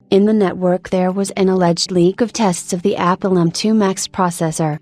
In the network there was an alleged leak of tests of the Apple M2 Max processor.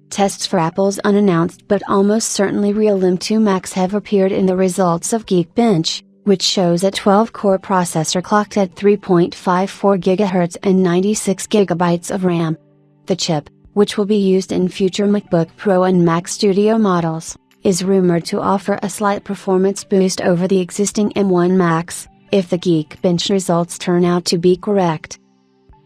Tests for Apple's unannounced but almost certainly real M2 Max have appeared in the results of Geekbench, which shows a 12-core processor clocked at 3.54 GHz and 96 GB of RAM. The chip, which will be used in future MacBook Pro and Mac Studio models, is rumored to offer a slight performance boost over the existing M1 Max, if the Geekbench results turn out to be correct.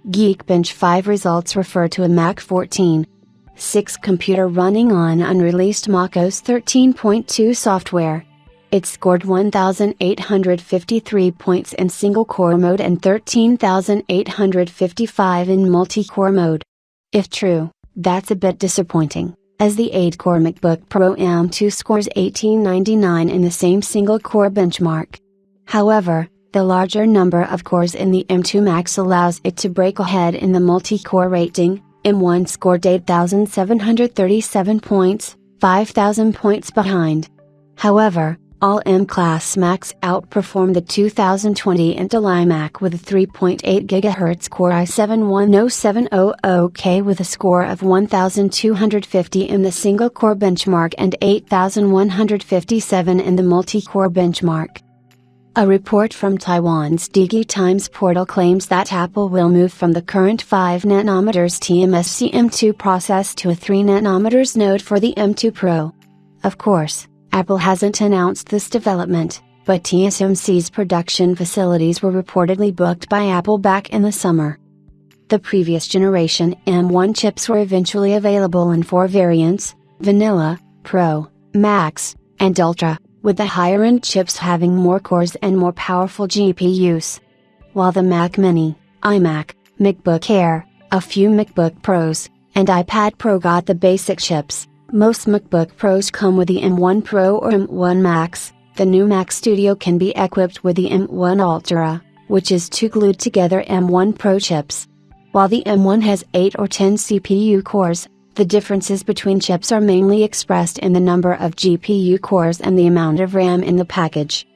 Geekbench 5 results refer to a Mac 14.6 computer running on unreleased macOS 13.2 software. It scored 1,853 points in single-core mode and 13,855 in multi-core mode. If true, that's a bit disappointing, as the 8-core MacBook Pro M2 scores 1,899 in the same single-core benchmark. However, the larger number of cores in the M2 Max allows it to break ahead in the multi-core rating. M1 scored 8,737 points, 5,000 points behind. However, all M-class Macs outperformed the 2020 Intel iMac with a 3.8 GHz Core i7-10700K with a score of 1,250 in the single-core benchmark and 8,157 in the multi-core benchmark. A report from Taiwan's DigiTimes portal claims that Apple will move from the current 5nm TSMC M2 process to a 3nm node for the M2 Pro. Of course, Apple hasn't announced this development, but TSMC's production facilities were reportedly booked by Apple back in the summer. The previous generation M1 chips were eventually available in 4 variants: Vanilla, Pro, Max, and Ultra, with the higher-end chips having more cores and more powerful GPUs. While the Mac Mini, iMac, MacBook Air, a few MacBook Pros, and iPad Pro got the basic chips, most MacBook Pros come with the M1 Pro or M1 Max. The new Mac Studio can be equipped with the M1 Ultra, which is 2 glued together M1 Pro chips. While the M1 has 8 or 10 CPU cores, the differences between chips are mainly expressed in the number of GPU cores and the amount of RAM in the package.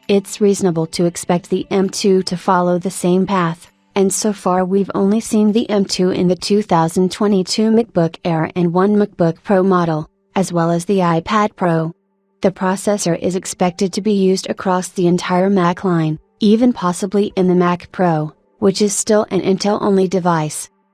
It's reasonable to expect the M2 to follow the same path, and so far we've only seen the M2 in the 2022 MacBook Air and one MacBook Pro model, as well as the iPad Pro. The processor is expected to be used across the entire Mac line, even possibly in the Mac Pro, which is still an Intel-only device.